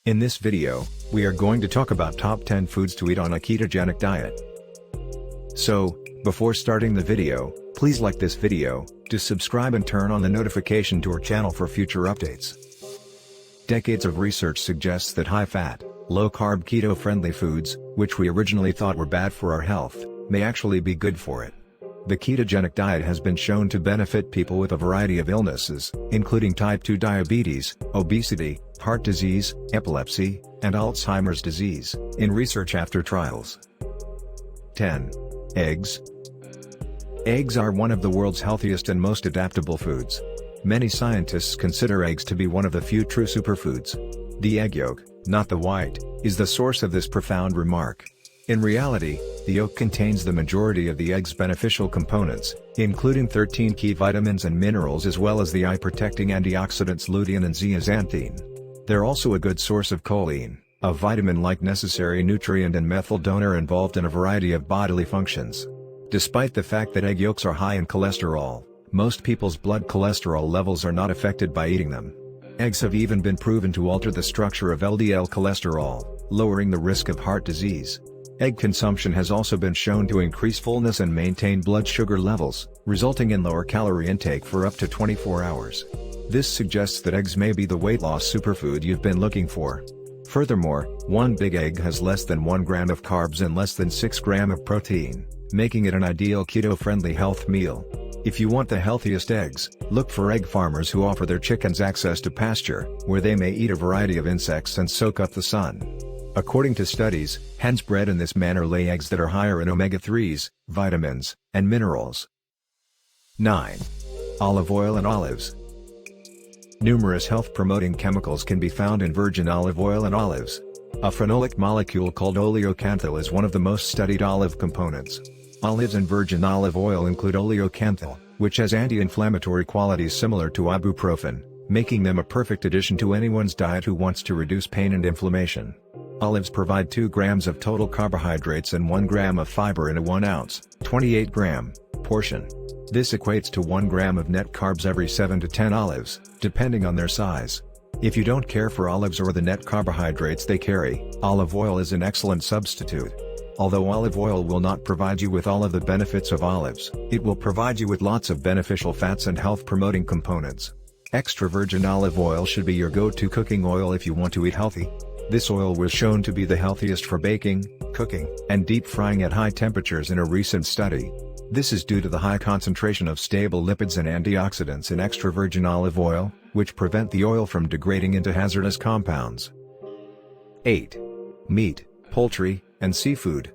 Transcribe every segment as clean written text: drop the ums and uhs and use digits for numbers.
In this video, we are going to talk about top 10 foods to eat on a ketogenic diet. So, before starting the video, please like this video, to subscribe and turn on the notification to our channel for future updates. Decades of research suggests that high-fat, low-carb keto-friendly foods, which we originally thought were bad for our health, may actually be good for it. The ketogenic diet has been shown to benefit people with a variety of illnesses, including type 2 diabetes, obesity, heart disease, epilepsy, and Alzheimer's disease, in research after trials. 10. Eggs. Eggs are one of the world's healthiest and most adaptable foods. Many scientists consider eggs to be one of the few true superfoods. The egg yolk, not the white, is the source of this profound remark. In reality, the yolk contains the majority of the egg's beneficial components, including 13 key vitamins and minerals as well as the eye-protecting antioxidants lutein and zeaxanthin. They're also a good source of choline, a vitamin-like necessary nutrient and methyl donor involved in a variety of bodily functions. Despite the fact that egg yolks are high in cholesterol, most people's blood cholesterol levels are not affected by eating them. Eggs have even been proven to alter the structure of LDL cholesterol, lowering the risk of heart disease. Egg consumption has also been shown to increase fullness and maintain blood sugar levels, resulting in lower calorie intake for up to 24 hours. This suggests that eggs may be the weight loss superfood you've been looking for. Furthermore, one big egg has less than 1 gram of carbs and less than 6 grams of protein, making it an ideal keto-friendly health meal. If you want the healthiest eggs, look for egg farmers who offer their chickens access to pasture, where they may eat a variety of insects and soak up the sun. According to studies, hens bred in this manner lay eggs that are higher in omega-3s, vitamins, and minerals. 9. Olive oil and olives. Numerous health-promoting chemicals can be found in virgin olive oil and olives. A phenolic molecule called oleocanthal is one of the most studied olive components. Olives and virgin olive oil include oleocanthal, which has anti-inflammatory qualities similar to ibuprofen, making them a perfect addition to anyone's diet who wants to reduce pain and inflammation. Olives provide 2 grams of total carbohydrates and 1 gram of fiber in a 1 ounce, 28 gram, portion. This equates to 1 gram of net carbs every 7 to 10 olives, depending on their size. If you don't care for olives or the net carbohydrates they carry, olive oil is an excellent substitute. Although olive oil will not provide you with all of the benefits of olives, it will provide you with lots of beneficial fats and health-promoting components. Extra virgin olive oil should be your go-to cooking oil if you want to eat healthy. This oil was shown to be the healthiest for baking, cooking, and deep frying at high temperatures in a recent study. This is due to the high concentration of stable lipids and antioxidants in extra virgin olive oil, which prevent the oil from degrading into hazardous compounds. 8. Meat, poultry, and seafood.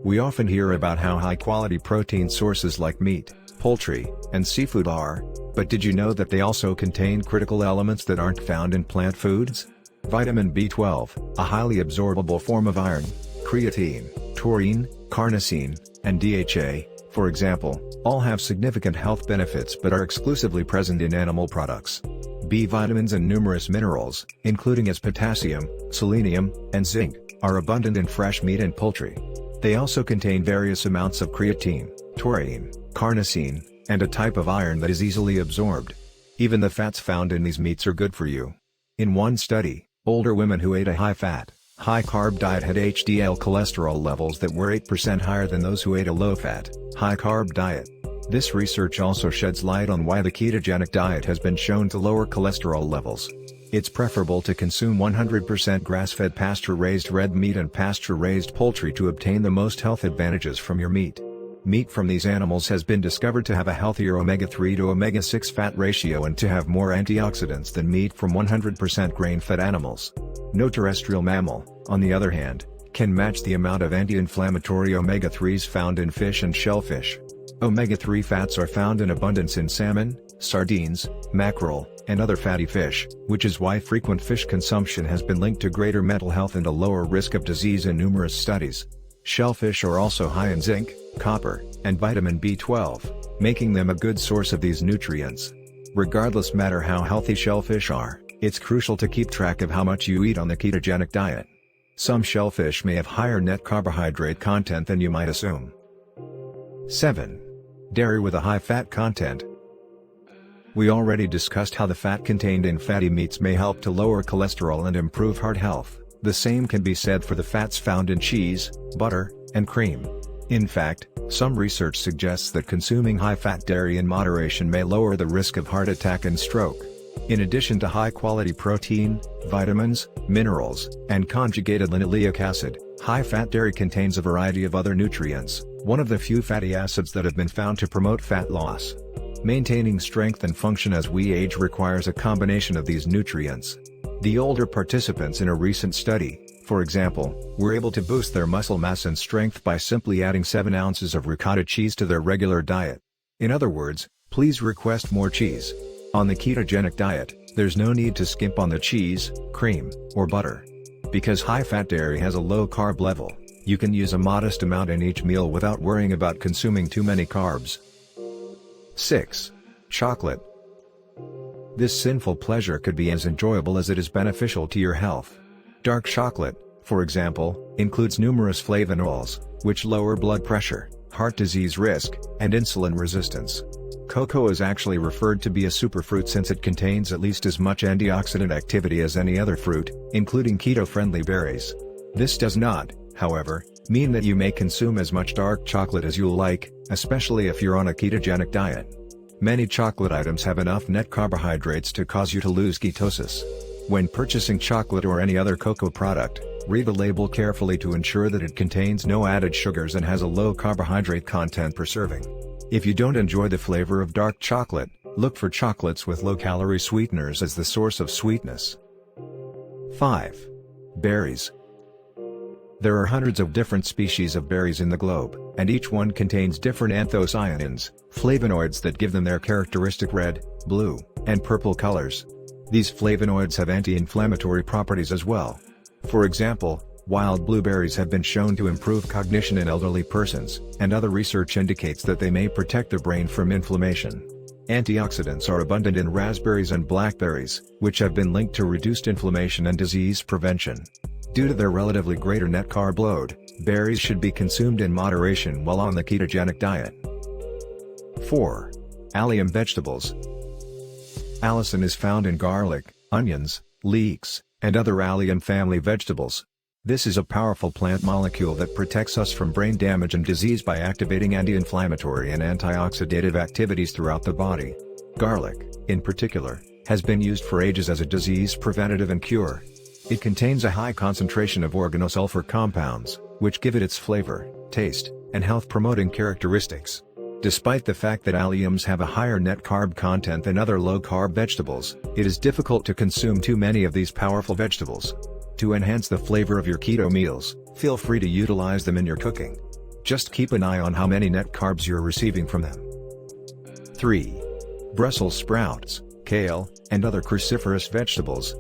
We often hear about how high-quality protein sources like meat, poultry, and seafood are, but did you know that they also contain critical elements that aren't found in plant foods? Vitamin B12, a highly absorbable form of iron, creatine, taurine, carnosine, and DHA, for example, all have significant health benefits but are exclusively present in animal products. B vitamins and numerous minerals, including as potassium, selenium, and zinc, are abundant in fresh meat and poultry. They also contain various amounts of creatine, taurine, carnosine, and a type of iron that is easily absorbed. Even the fats found in these meats are good for you. In one study, older women who ate a high-fat, high-carb diet had HDL cholesterol levels that were 8% higher than those who ate a low-fat, high-carb diet. This research also sheds light on why the ketogenic diet has been shown to lower cholesterol levels. It's preferable to consume 100% grass-fed pasture-raised red meat and pasture-raised poultry to obtain the most health advantages from your meat. Meat from these animals has been discovered to have a healthier omega-3 to omega-6 fat ratio and to have more antioxidants than meat from 100% grain-fed animals. No terrestrial mammal, on the other hand, can match the amount of anti-inflammatory omega-3s found in fish and shellfish. Omega-3 fats are found in abundance in salmon, sardines, mackerel, and other fatty fish, which is why frequent fish consumption has been linked to greater mental health and a lower risk of disease in numerous studies. Shellfish are also high in zinc, copper, and vitamin B12, making them a good source of these nutrients. Regardless matter how healthy shellfish are, it's crucial to keep track of how much you eat on the ketogenic diet. Some shellfish may have higher net carbohydrate content than you might assume. 7. Dairy with a high fat content. We already discussed how the fat contained in fatty meats may help to lower cholesterol and improve heart health. The same can be said for the fats found in cheese, butter, and cream. In fact, some research suggests that consuming high-fat dairy in moderation may lower the risk of heart attack and stroke. In addition to high-quality protein, vitamins, minerals, and conjugated linoleic acid, high-fat dairy contains a variety of other nutrients, one of the few fatty acids that have been found to promote fat loss. Maintaining strength and function as we age requires a combination of these nutrients. The older participants in a recent study, for example, were able to boost their muscle mass and strength by simply adding 7 ounces of ricotta cheese to their regular diet. In other words, please request more cheese. On the ketogenic diet, there's no need to skimp on the cheese, cream, or butter. Because high-fat dairy has a low carb level, you can use a modest amount in each meal without worrying about consuming too many carbs. 6. Chocolate. This sinful pleasure could be as enjoyable as it is beneficial to your health. Dark chocolate, for example, includes numerous flavonols, which lower blood pressure, heart disease risk, and insulin resistance. Cocoa is actually referred to be a superfruit since it contains at least as much antioxidant activity as any other fruit, including keto-friendly berries. This does not, however, mean that you may consume as much dark chocolate as you'll like, especially if you're on a ketogenic diet. Many chocolate items have enough net carbohydrates to cause you to lose ketosis. When purchasing chocolate or any other cocoa product, read the label carefully to ensure that it contains no added sugars and has a low carbohydrate content per serving. If you don't enjoy the flavor of dark chocolate, look for chocolates with low-calorie sweeteners as the source of sweetness. 5. Berries. There are hundreds of different species of berries in the globe, and each one contains different anthocyanins, flavonoids that give them their characteristic red, blue, and purple colors. These flavonoids have anti-inflammatory properties as well. For example, wild blueberries have been shown to improve cognition in elderly persons, and other research indicates that they may protect the brain from inflammation. Antioxidants are abundant in raspberries and blackberries, which have been linked to reduced inflammation and disease prevention. Due to their relatively greater net carb load, berries should be consumed in moderation while on the ketogenic diet. 4. Allium Vegetables. Allicin is found in garlic, onions, leeks, and other allium family vegetables. This is a powerful plant molecule that protects us from brain damage and disease by activating anti-inflammatory and antioxidative activities throughout the body. Garlic, in particular, has been used for ages as a disease preventative and cure. It contains a high concentration of organosulfur compounds, which give it its flavor, taste, and health-promoting characteristics. Despite the fact that alliums have a higher net carb content than other low-carb vegetables, it is difficult to consume too many of these powerful vegetables. To enhance the flavor of your keto meals, feel free to utilize them in your cooking. Just keep an eye on how many net carbs you're receiving from them. 3. Brussels sprouts, kale, and other cruciferous vegetables.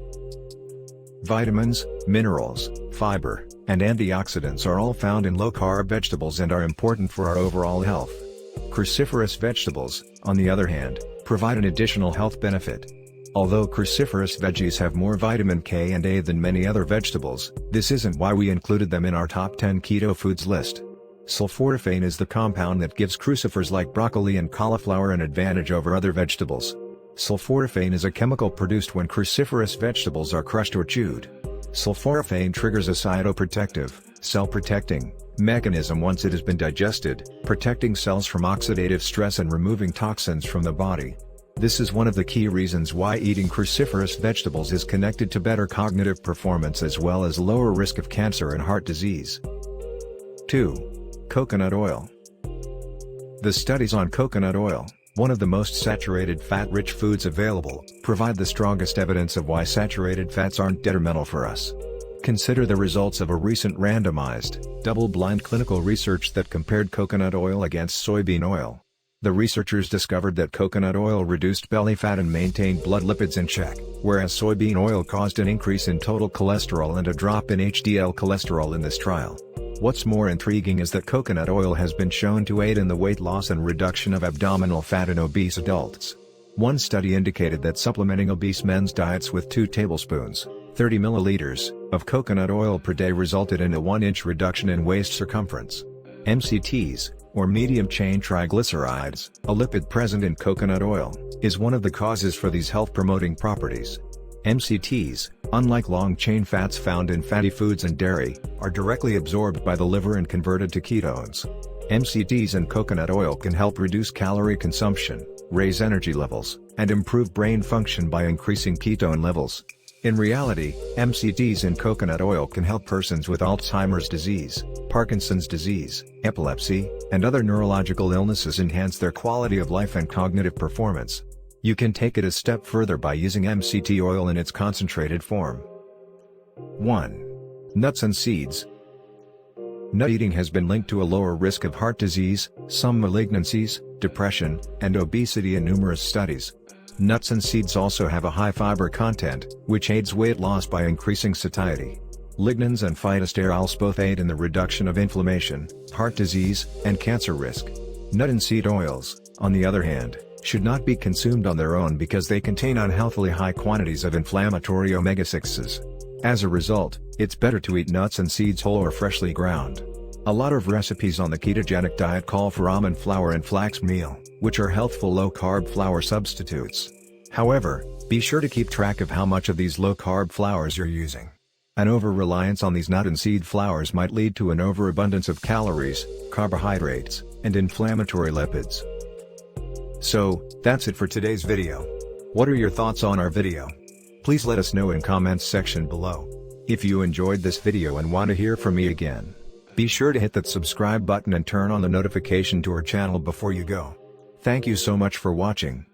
Vitamins, minerals, fiber, and antioxidants are all found in low-carb vegetables and are important for our overall health. Cruciferous vegetables, on the other hand, provide an additional health benefit. Although cruciferous veggies have more vitamin K and A than many other vegetables, this isn't why we included them in our top 10 keto foods list. Sulforaphane is the compound that gives crucifers like broccoli and cauliflower an advantage over other vegetables. Sulforaphane is a chemical produced when cruciferous vegetables are crushed or chewed. Sulforaphane triggers a cytoprotective, cell-protecting, mechanism once it has been digested, protecting cells from oxidative stress and removing toxins from the body. This is one of the key reasons why eating cruciferous vegetables is connected to better cognitive performance as well as lower risk of cancer and heart disease. 2. Coconut oil. The studies on coconut oil, one of the most saturated fat-rich foods available, provide the strongest evidence of why saturated fats aren't detrimental for us. Consider the results of a recent randomized, double-blind clinical research that compared coconut oil against soybean oil. The researchers discovered that coconut oil reduced belly fat and maintained blood lipids in check, whereas soybean oil caused an increase in total cholesterol and a drop in HDL cholesterol in this trial. What's more intriguing is that coconut oil has been shown to aid in the weight loss and reduction of abdominal fat in obese adults. One study indicated that supplementing obese men's diets with 2 tablespoons, 30 milliliters, of coconut oil per day resulted in a 1-inch reduction in waist circumference. MCTs, or medium-chain triglycerides, a lipid present in coconut oil, is one of the causes for these health-promoting properties. MCTs, unlike long-chain fats found in fatty foods and dairy, are directly absorbed by the liver and converted to ketones. MCTs in coconut oil can help reduce calorie consumption, raise energy levels, and improve brain function by increasing ketone levels. In reality, MCTs in coconut oil can help persons with Alzheimer's disease, Parkinson's disease, epilepsy, and other neurological illnesses enhance their quality of life and cognitive performance. You can take it a step further by using MCT oil in its concentrated form. 1. Nuts and seeds. Nut eating has been linked to a lower risk of heart disease, some malignancies, depression, and obesity in numerous studies. Nuts and seeds also have a high fiber content, which aids weight loss by increasing satiety. Lignans and phytosterols both aid in the reduction of inflammation, heart disease, and cancer risk. Nut and seed oils, on the other hand, should not be consumed on their own because they contain unhealthily high quantities of inflammatory omega-6s. As a result, it's better to eat nuts and seeds whole or freshly ground. A lot of recipes on the ketogenic diet call for almond flour and flax meal, which are healthful low-carb flour substitutes. However, be sure to keep track of how much of these low-carb flours you're using. An over-reliance on these nut and seed flours might lead to an overabundance of calories, carbohydrates, and inflammatory lipids. So, that's it for today's video. What are your thoughts on our video? Please let us know in comments section below. If you enjoyed this video and want to hear from me again, be sure to hit that subscribe button and turn on the notification to our channel before you go. Thank you so much for watching.